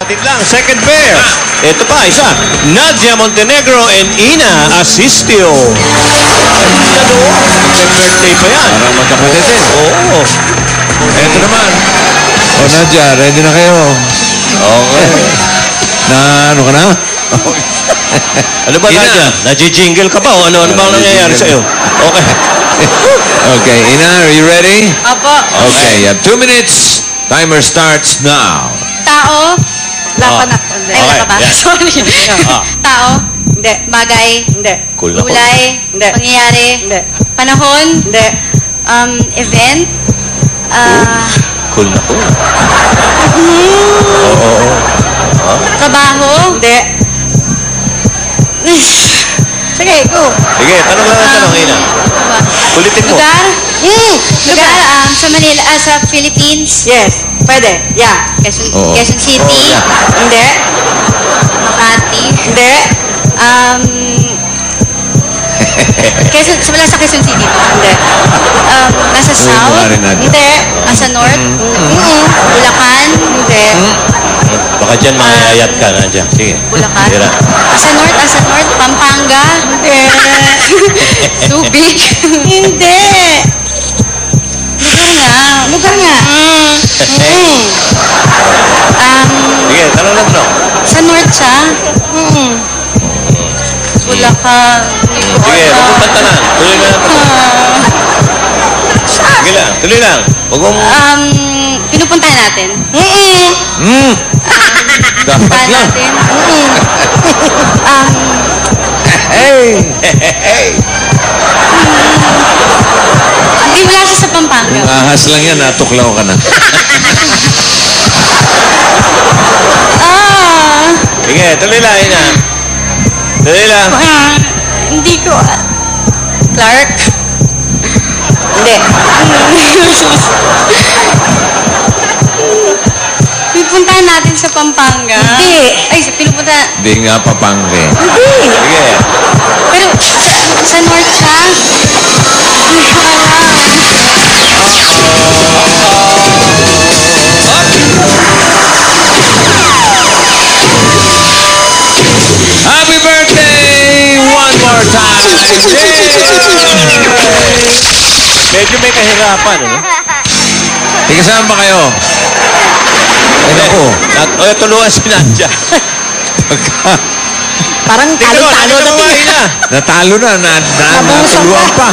Atin lang, second pair. Ito pa, isa. Nadia Montenegro and Ina Asistio. May birthday pa yan. Parang magkapatid din. Oo. Ito naman. O Nadia, ready na kayo? Okay. Ano ka na? Ano ba, Nadia? Naji-jingle ka ba? O ano bang nangyayari sa'yo? Okay. Okay, Ina, are you ready? Opo. Okay, you have 2 minutes. Timer starts now. Tao. Wala pa na. Okay, Ay, wala pa ba? yeah. Sorry. Tao. Hindi. Bagay. Hindi. Cool na cool. Kulay. Hindi. Pangyayari. Hindi. Panahon. Hindi. Event. Cool na cool. Trabaho. Hindi. Sige, go. Sige, tanong lang ang tanong, Ina. Ulitin mo. Lugar. Lugar. Sa Manila. Sa Philippines. Yes. Pwede. Yeah. Oo. Quezon City. Oo, yeah. Hindi. Makati. Hindi. Wala sa Quezon City. Hindi. Nasa Uy, South. mukha rin natin. Hindi. Nasa North. Bulacan. Hindi. Baka dyan mangayayat ka, Nadia. Sige. Bulacan. Tira. Asa North. Pampanga. Hindi. Subic. Hindi. Lugar nga. Sige, tanong lang tanong. Sa North siya. Bulacan. Sige, huwag mong pantanan. Tuloy na lang. Sige lang, tuloy lang. Huwag mong... Pinupuntahan natin. Dapat Puntahan lang. natin. Hey! Hey! Hindi, wala siya sa Pampanga. Ahas lang yan, natuklaw ka na. Sige, tuloy lang, Ina. Tuloy lang. Hindi ko... Clark? Hindi. Pinupuntahan natin sa Pampanga. Hindi. Ay, pinupuntahan... Hindi nga papangke. Sige. Pero sa North siya? Hindi ko alam. Happy birthday! One more time! Medyo may kahirapan, ano? Tika, saan ba kayo? Ay, naku. Tulungan si Nadia. Parang Tingnan mo, talo-talo na Ina. Natalo na. Natuluan pa.